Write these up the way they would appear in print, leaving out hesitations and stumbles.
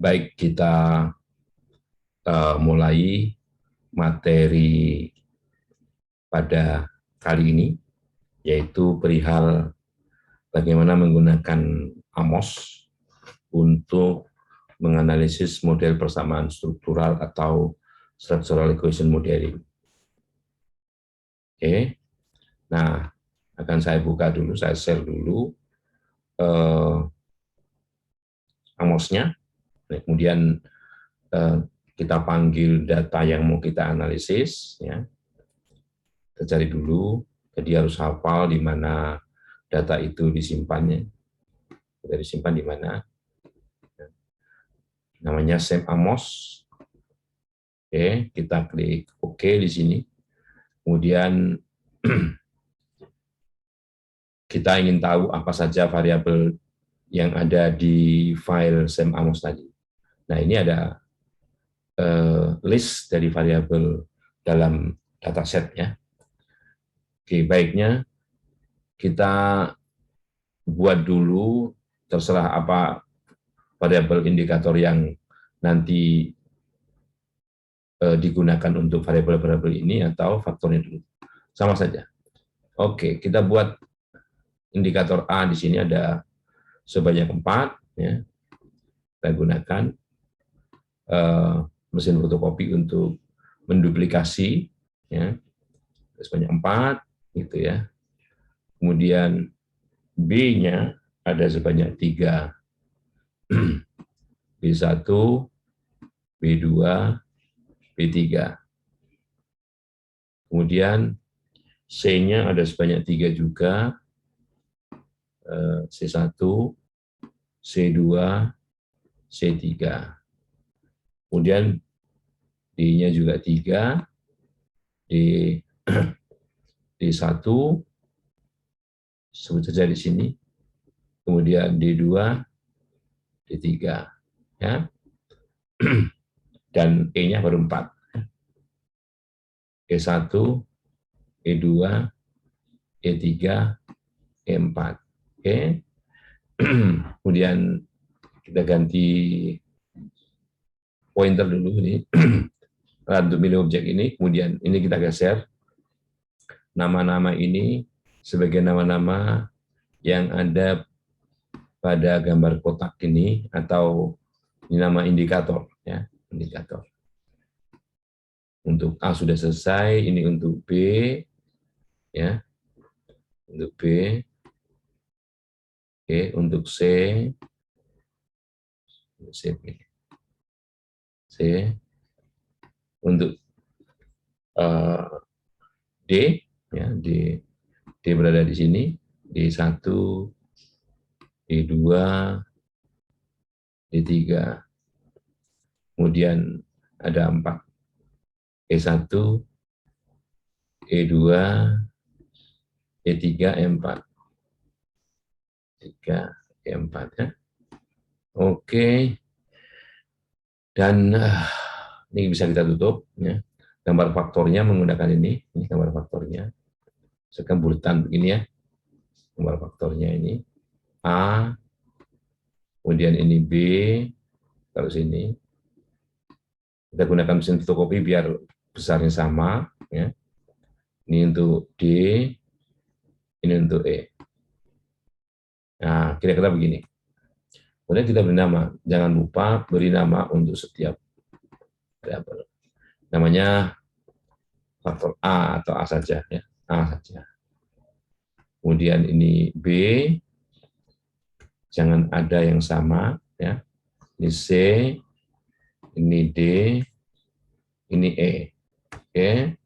Baik, kita mulai materi pada kali ini, yaitu perihal bagaimana menggunakan AMOS untuk menganalisis model persamaan struktural atau structural equation modeling. Oke, nah akan saya buka dulu, saya share dulu AMOS-nya, kemudian kita panggil data yang mau kita analisis, ya. Kita cari dulu, jadi harus hafal di mana data itu disimpannya. Kita disimpan di mana? Namanya SEM AMOS. Oke, kita klik OK di sini. Kemudian kita ingin tahu apa saja variabel yang ada di file SEM AMOS tadi. Nah, ini ada list dari variabel dalam dataset ya. Oke, baiknya kita buat dulu, terserah apa variabel indikator yang nanti digunakan untuk variabel-variabel ini atau faktornya dulu. Sama saja. Oke, kita buat indikator A di sini ada sebanyak 4 ya. Kita gunakan mesin fotokopi untuk menduplikasi ya. Sebanyak 4 gitu ya. Kemudian B-nya ada sebanyak 3. B1, B2, B3. Kemudian C-nya ada sebanyak 3 juga, C1, C2, C3. Kemudian D-nya juga 3, D1, sebut saja di sini, kemudian D2, D3. Ya. Dan E-nya baru 4. E1, E2, E3, E4. Oke. Kemudian kita ganti pointer dulu ini untuk milih objek ini. Kemudian ini kita geser nama-nama ini sebagai nama-nama yang ada pada gambar kotak ini, atau ini nama indikator ya, indikator. Untuk A sudah selesai, ini untuk B ya. Untuk B. Oke, untuk C untuk D ya, D berada di sini, D1, D2, D3. Kemudian ada 4. E1, E2, E3, E4. 3, E4 ya. Oke. Dan ini bisa kita tutup ya. Gambar faktornya menggunakan ini gambar faktornya. Sekarang bulatan begini ya. Gambar faktornya ini A, kemudian ini B, kalau sini kita gunakan mesin fotokopi biar besarnya sama ya. Ini untuk D, ini untuk E. Nah, kira-kira begini. Kemudian kita beri nama, jangan lupa beri nama untuk setiap variabel. Namanya faktor A atau A saja ya, A saja. Kemudian ini B, jangan ada yang sama ya. Ini C, ini D, ini E. Oke.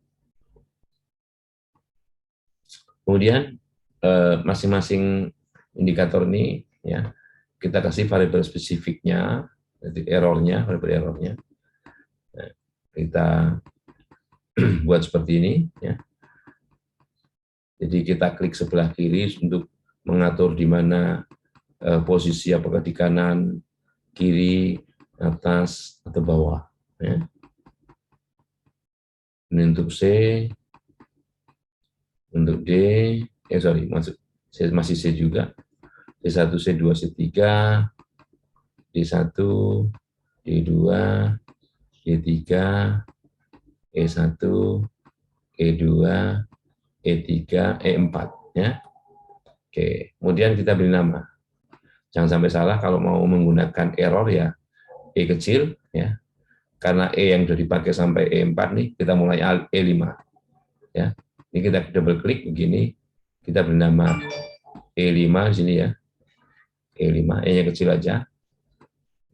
Kemudian masing-masing indikator ini ya, kita kasih variabel spesifiknya, errornya, variabel errornya. Nah, kita buat seperti ini ya. Jadi kita klik sebelah kiri untuk mengatur di mana posisi, apakah di kanan, kiri, atas, atau bawah. Ya. Ini untuk C, untuk D, masih C juga, C1, C2, C3, D1, D2, D3, E1, E2, E3, E4 ya. Oke, kemudian kita beri nama. Jangan sampai salah kalau mau menggunakan error ya E kecil ya. Karena E yang sudah dipakai sampai E4 nih, kita mulai E5 ya. Ini kita double klik begini, kita beri nama E5 di sini ya. E5, E-nya kecil aja.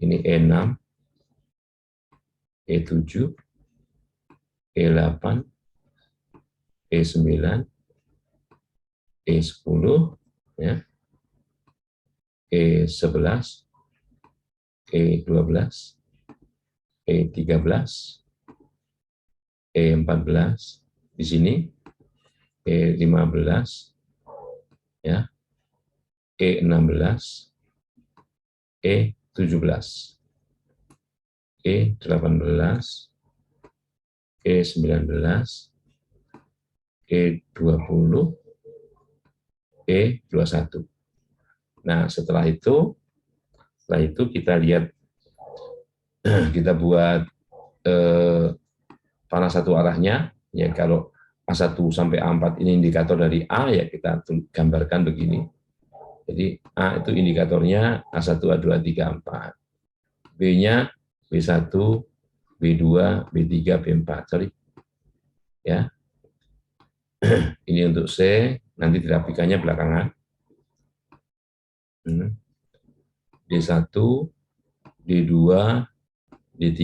Ini E6, E7, E8, E9, E10 ya. E11, E12, E13, E14 di sini, E15 ya, E16, E17, E18, E19, E20, E21. Nah, setelah itu kita lihat, kita buat panah satu arahnya. Ya, kalau A1 sampai A4 ini indikator dari A, ya kita gambarkan begini. Jadi A itu indikatornya A1, A2, A3, A4. B-nya B1, B2, B3, B4. Sorry. Ya. Ini untuk C, nanti dirapikannya belakangan. D1, D2, D3,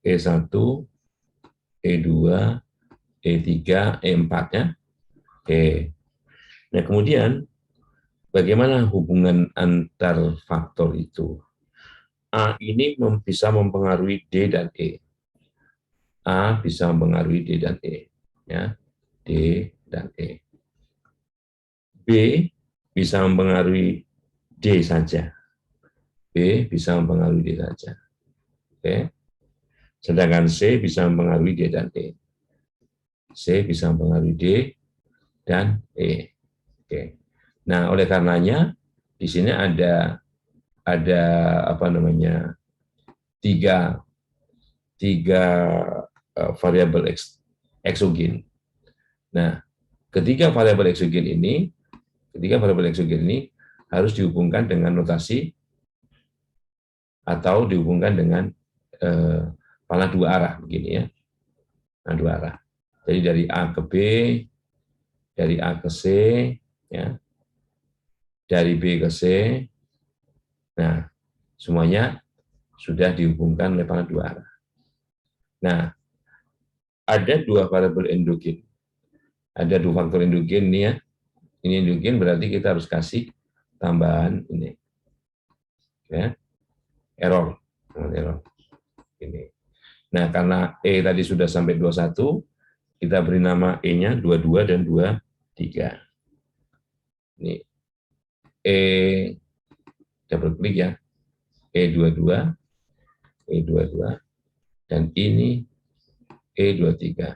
E1, E2, E3, E4 ya. Oke. Nah, kemudian bagaimana hubungan antar faktor itu? A ini bisa mempengaruhi D dan E. A bisa mempengaruhi D dan E. Ya, D dan E. B bisa mempengaruhi D saja. B bisa mempengaruhi D saja. Oke. Sedangkan C bisa mempengaruhi D dan E. C bisa mempengaruhi D dan E. Oke. Nah, oleh karenanya di sini ada apa namanya, tiga variabel eksogen. Nah, ketiga variabel eksogen ini harus dihubungkan dengan notasi atau dihubungkan dengan panah dua arah begini ya. Nah, dua arah. Jadi dari A ke B, dari A ke C, ya, dari B ke C. Nah, semuanya sudah dihubungkan oleh panah dua arah. Nah, ada dua variabel endogen. Ada dua faktor endogen ini ya. Ini endogen berarti kita harus kasih tambahan ini. Ya. Error. Ini. Nah, karena E tadi sudah sampai 21, kita beri nama E-nya 22 dan 23. Ini E double klik ya. E22, E22, dan ini E23.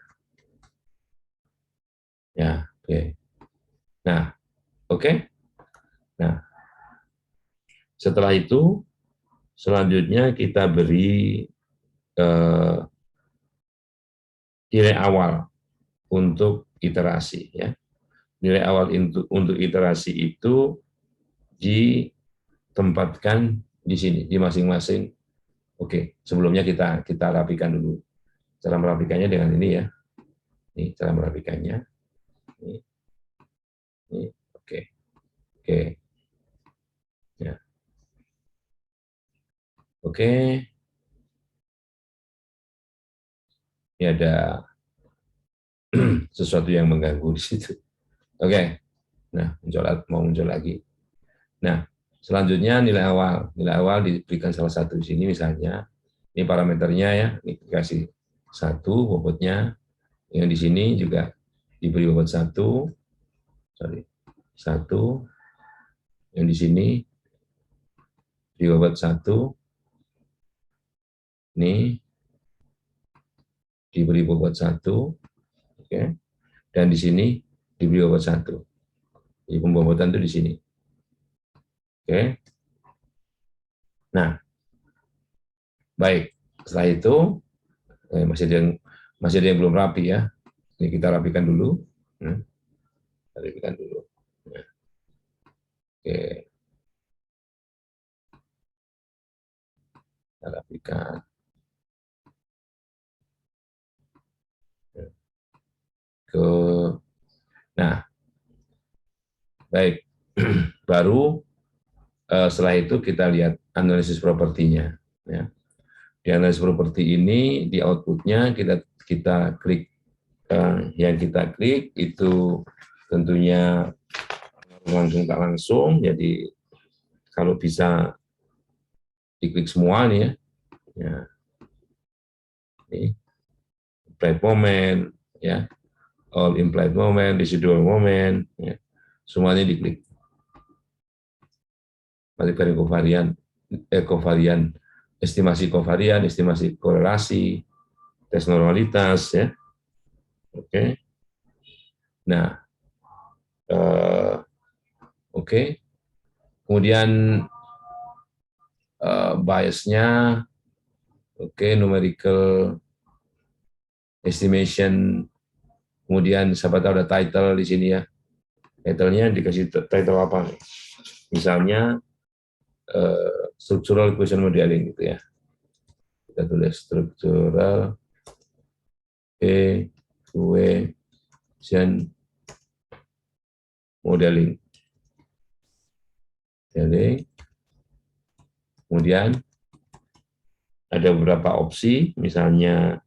Ya, oke. Nah, oke. Nah, setelah itu selanjutnya kita beri nilai awal untuk iterasi ya. Nilai awal untuk iterasi itu ditempatkan di sini, di masing-masing. Oke, sebelumnya kita rapikan dulu. Cara merapikannya dengan ini ya. Ini cara merapikannya. Ini. Oke. Oke. Ya. Oke. Ini ada sesuatu yang mengganggu di situ. Oke. Nah, mau muncul lagi. Nah, selanjutnya nilai awal. Nilai awal diberikan salah satu di sini misalnya. Ini parameternya ya, ini dikasih 1 bobotnya. Yang di sini juga diberi bobot 1. Sorry. 1. Yang di sini di bobot 1. Ini diberi bobot 1. Oke. Dan di sini diberi bobot 1. Jadi pembobotan itu di sini. Oke. Nah, Baik, setelah itu masih ada yang belum rapi ya. Ini kita rapikan dulu. Hmm, rapikan dulu. Ya, oke, kita rapikan. Ya, ke, nah, baik. Baru setelah itu kita lihat analisis propertinya. Ya. Di analisis properti ini di outputnya kita klik, yang kita klik itu tentunya langsung tak langsung. Jadi kalau bisa diklik semua nih ya. Ya, ini implied moment, ya, all implied moment, residual moment, ya, semuanya diklik. Varian kovarian, kovarian, estimasi korelasi, tes normalitas, ya. Oke. Nah, oke. Kemudian biasnya, oke, numerical estimation. Kemudian siapa tahu ada title di sini ya. Title-nya dikasih title apa nih? Misalnya structural equation modeling gitu ya. Kita tulis structural equation modeling. Jadi, kemudian ada beberapa opsi, misalnya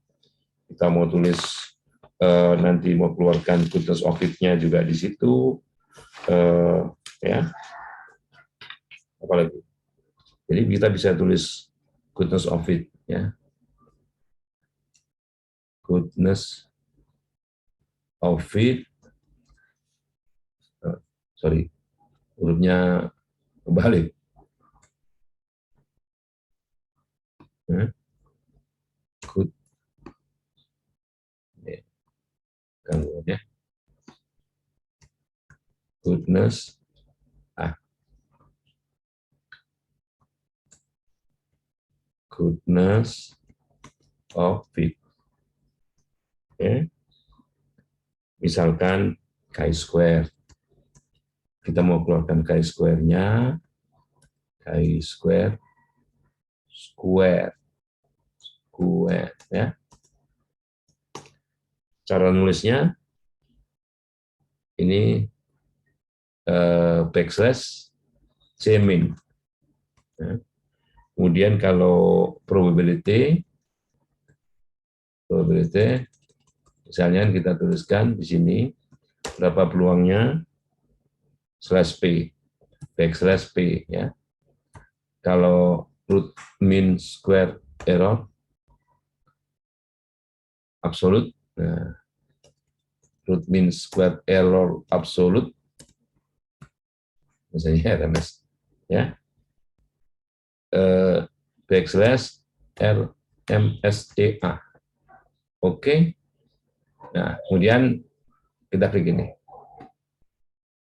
kita mau tulis nanti mau keluarkan goodness of it-nya juga di situ, ya, apalagi. Jadi kita bisa tulis goodness of it, ya, goodness of it, sorry, hurufnya kebalik, ya. Good, ya, gangguan ya, goodness, goodness of it, ya. Misalkan chi-square, kita mau keluarkan chi-square-nya, chi-square, square, ya. Cara nulisnya ini backslash c-min. Ya. Kemudian kalau probability, misalnya kita tuliskan di sini berapa peluangnya slash p, backslash p, ya. Kalau root mean square error absolute, nah, root mean square error absolute, misalnya RMS, ya, backslash RMSEA. Oke. Nah, kemudian kita klik ini.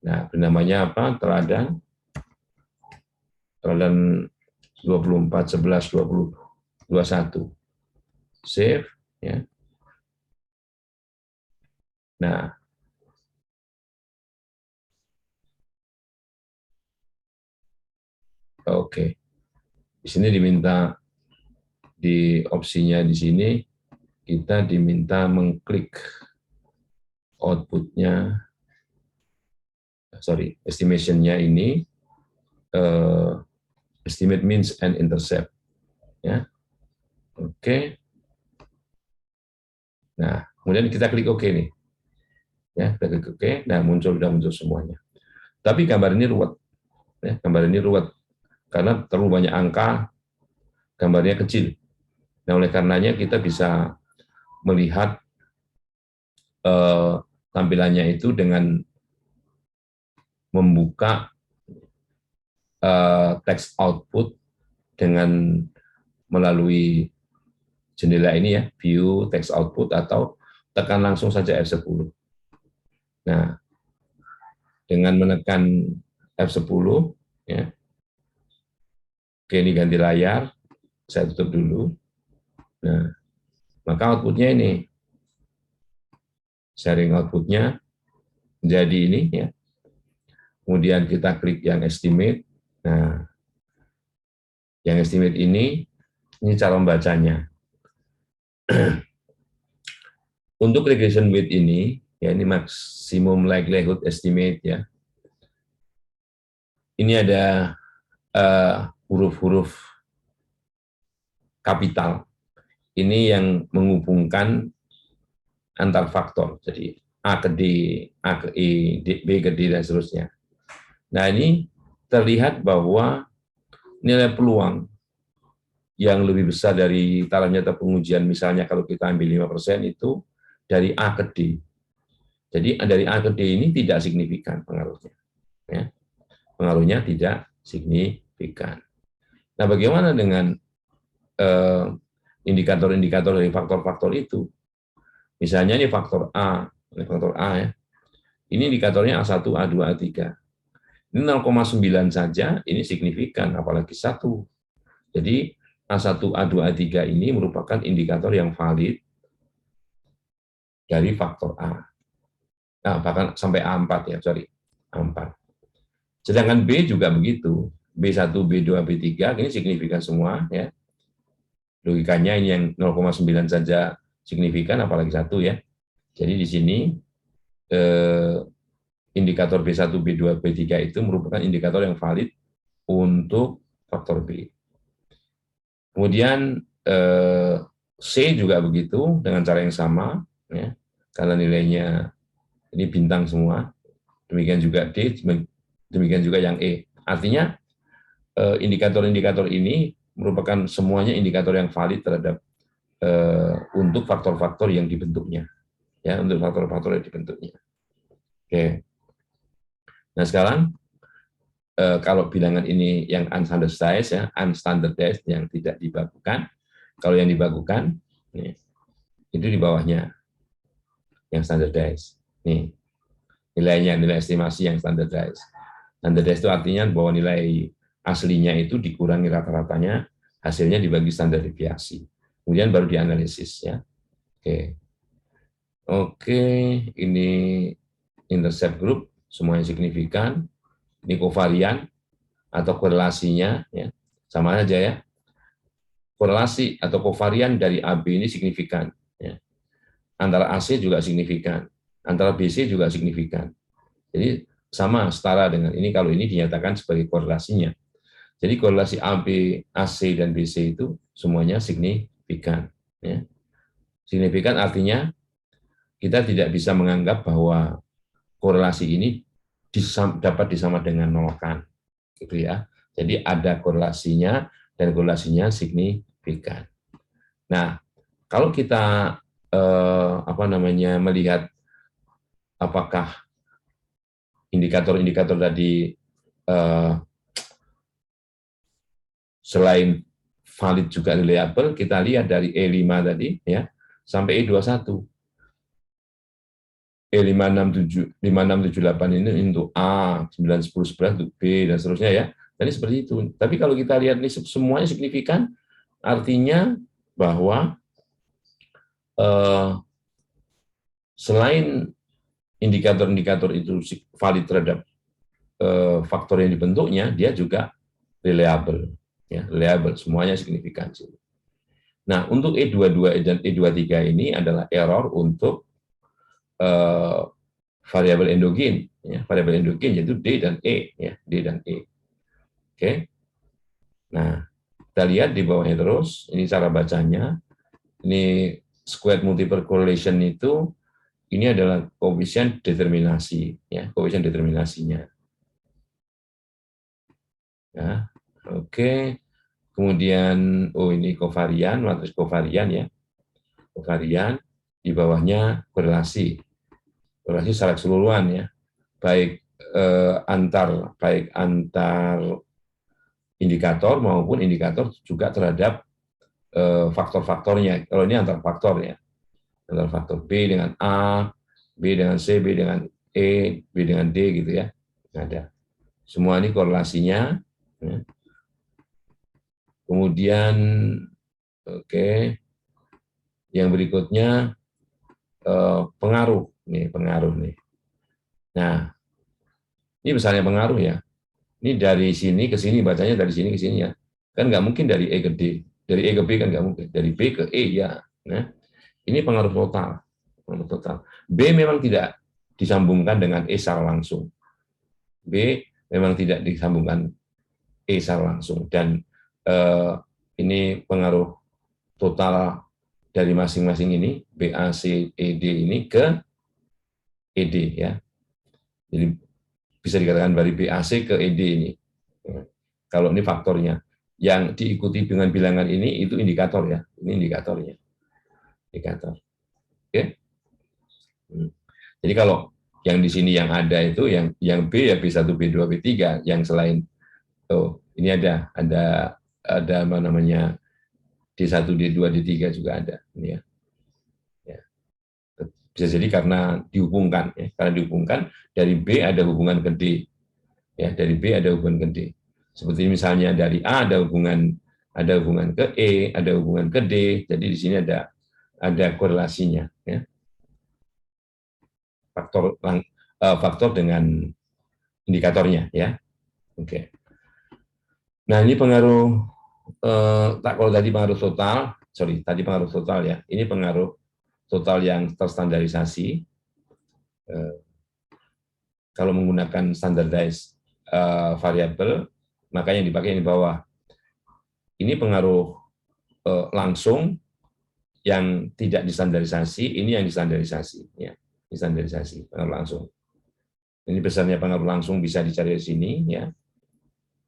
Nah, namanya apa? Teladan 24, 11, 20, 21. Save, ya. Nah, oke. Di sini diminta, di opsinya di sini kita diminta mengklik outputnya, sorry, estimation-nya ini, estimate means and intercept, ya. Oke. Nah, kemudian kita klik OK nih, ya, kita klik OK. Nah, sudah muncul semuanya. Tapi gambar ini ruwet, ya, gambar ini ruwet karena terlalu banyak angka, gambarnya kecil. Nah, oleh karenanya kita bisa melihat tampilannya itu dengan membuka text output dengan melalui jendela ini ya, view text output, atau tekan langsung saja F10. Nah, dengan menekan F10, ya, oke, ini ganti layar, Saya tutup dulu. Nah, maka outputnya ini, sharing outputnya menjadi ini ya. Kemudian kita klik yang estimate. Nah, yang estimate ini cara membacanya. Untuk regression weight ini, ya ini maximum likelihood estimate ya. Ini ada huruf-huruf kapital. Ini yang menghubungkan antar faktor. Jadi A ke D, A ke E, B ke D, dan seterusnya. Nah, ini terlihat bahwa nilai peluang yang lebih besar dari taraf nyata pengujian, misalnya kalau kita ambil 5% itu dari A ke D. Jadi dari A ke D ini tidak signifikan pengaruhnya. Ya. Pengaruhnya tidak signifikan. Nah, bagaimana dengan indikator-indikator dari faktor-faktor itu? Misalnya ini faktor A ya. Ini indikatornya A1, A2, A3. Ini 0,9 saja, ini signifikan, apalagi 1. Jadi A1, A2, A3 ini merupakan indikator yang valid dari faktor A. Nah, bahkan sampai A4 ya, sorry. A4. Sedangkan B juga begitu. B1, B2, B3 ini signifikan semua ya. Logikanya ini yang 0,9 saja signifikan, apalagi 1 ya. Jadi di sini indikator B1, B2, B3 itu merupakan indikator yang valid untuk faktor B. Kemudian C juga begitu dengan cara yang sama, ya, karena nilainya ini bintang semua. Demikian juga D, demikian juga yang E. Artinya indikator-indikator ini merupakan semuanya indikator yang valid terhadap untuk faktor-faktor yang dibentuknya, ya, untuk faktor-faktor yang dibentuknya. Oke. Nah sekarang kalau bilangan ini yang unstandardized ya, unstandardized yang tidak dibakukan. Kalau yang dibakukan ya, itu di bawahnya yang standardized. Nih nilainya, nilai estimasi yang standardized. Standardized itu artinya bahwa nilai aslinya itu dikurangi rata-ratanya, hasilnya dibagi standar deviasi. Kemudian baru dianalisis ya. Oke, ini intercept group semuanya signifikan. Ini kovarian atau korelasinya ya. Sama aja ya. Korelasi atau kovarian dari AB ini signifikan ya. Antara AC juga signifikan, antara BC juga signifikan. Jadi sama setara dengan ini kalau ini dinyatakan sebagai korelasinya. Jadi korelasi AB, AC dan BC itu semuanya signifikan ya. Signifikan artinya kita tidak bisa menganggap bahwa korelasi ini dapat disama dengan nolkan, gitu ya. Jadi ada korelasinya dan korelasinya signifikan. Nah, kalau kita melihat apakah indikator-indikator tadi selain valid juga reliable, kita lihat dari E5 tadi ya sampai E21. E5678 ini untuk A, 9, 10, 11 untuk B, dan seterusnya ya. Tadi seperti itu. Tapi kalau kita lihat ini semuanya signifikan, artinya bahwa selain indikator-indikator itu valid terhadap faktor yang dibentuknya, dia juga reliable. Ya, reliable, semuanya signifikan. Nah, untuk E22 dan E23 ini adalah error untuk variabel endogen, ya, variabel endogen yaitu D dan E, ya, D dan E. Oke. Nah, kita lihat di bawahnya terus, ini cara bacanya. Ini squared multiple correlation itu, ini adalah koefisien determinasi, ya, koefisien determinasinya. Ya, oke. Kemudian, ini kovarian, matriks kovarian ya, kovarian. Di bawahnya korelasi, korelasi secara keseluruhan ya, baik antar indikator maupun indikator juga terhadap faktor-faktornya. Kalau ini antar faktor ya, antar faktor B dengan A, B dengan C, B dengan E, B dengan D gitu ya, ada. Semua ini korelasinya. Ya. Kemudian, oke, yang berikutnya pengaruh nih, pengaruh nih. Nah, ini misalnya pengaruh ya. Ini dari sini ke sini, bacanya dari sini ke sini ya. Kan nggak mungkin dari E ke D. Dari E ke B kan nggak mungkin. Dari B ke E ya. Nah, ini pengaruh total. Pengaruh total. B memang tidak disambungkan dengan E secara langsung. B memang tidak disambungkan E secara langsung. Dan eh, ini pengaruh total dari masing-masing ini, B, A, C, E, D ini ke ED ya. Jadi bisa dikatakan dari BAC ke ED ini. Kalau ini faktornya. Yang diikuti dengan bilangan ini itu indikator ya. Ini indikatornya. Indikator. Oke. Jadi kalau yang di sini yang ada itu yang B ya B1, B2, B3, yang selain ini ada apa namanya D1, D2, D3 juga ada ini ya. Bisa jadi karena dihubungkan ya, karena dihubungkan dari B ada hubungan ke D. Ya, dari B ada hubungan ke D. Seperti misalnya dari A ada hubungan ke E, ada hubungan ke D. Jadi di sini ada korelasinya ya. Faktor dengan indikatornya ya. Oke. Nah, ini pengaruh kalau tadi pengaruh total, tadi pengaruh total ya. Ini pengaruh total yang terstandarisasi. Kalau menggunakan standardized variable, maka yang dipakai yang di bawah. Ini pengaruh langsung yang tidak distandarisasi, ini yang distandarisasi. Ya, distandarisasi, pengaruh langsung. Ini besarnya pengaruh langsung bisa dicari di sini. Ya.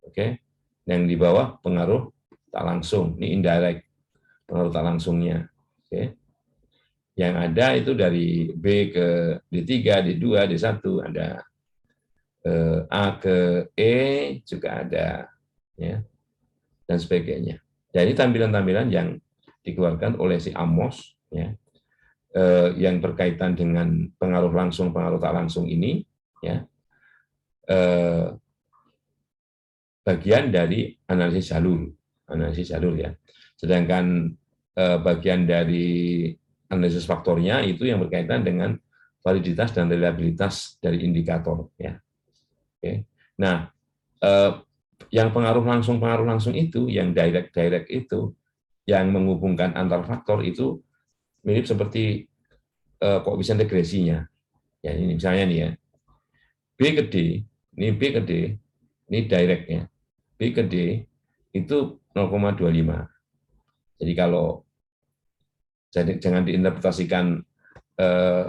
Oke. Yang di bawah pengaruh tak langsung, ini indirect, pengaruh tak langsungnya. Oke. Yang ada itu dari B ke D3, D2, D1, ada A ke E juga ada, ya, dan sebagainya. Jadi tampilan-tampilan yang dikeluarkan oleh si Amos, ya, yang berkaitan dengan pengaruh langsung, pengaruh tak langsung ini, ya, bagian dari analisis jalur ya. Sedangkan bagian dari analisis faktornya itu yang berkaitan dengan validitas dan reliabilitas dari indikator, ya. Oke. Nah, yang pengaruh langsung itu, yang direct itu, yang menghubungkan antar faktor itu mirip seperti koefisien regresinya. Ya, ini misalnya nih ya, B ke D, ini B ke D, ini directnya. B ke D itu 0,25. Jadi kalau jangan diinterpretasikan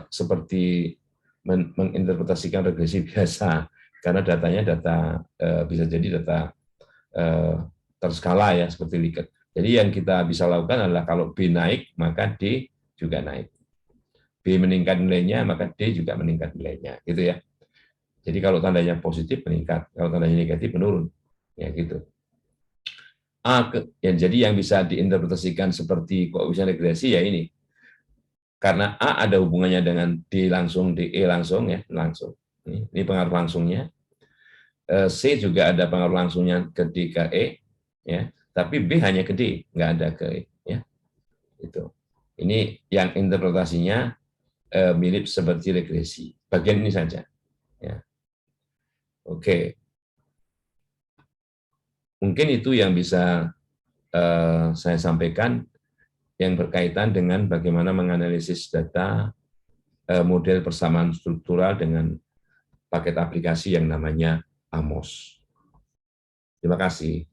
seperti menginterpretasikan regresi biasa, karena datanya bisa jadi data terskala ya, seperti Likert. Jadi yang kita bisa lakukan adalah kalau B naik, maka D juga naik. B meningkat nilainya, maka D juga meningkat nilainya, gitu ya. Jadi kalau tandanya positif meningkat, kalau tandanya negatif menurun, ya gitu. Jadi yang bisa diinterpretasikan seperti koefisien regresi ya ini. Karena A ada hubungannya dengan D langsung, DE langsung ya, langsung. Ini pengaruh langsungnya. C juga ada pengaruh langsungnya ke D ke E, ya. Tapi B hanya ke D, nggak ada ke E, ya. Itu. Ini yang interpretasinya mirip seperti regresi. Bagian ini saja. Ya. Oke. Mungkin itu yang bisa saya sampaikan yang berkaitan dengan bagaimana menganalisis data model persamaan struktural dengan paket aplikasi yang namanya Amos. Terima kasih.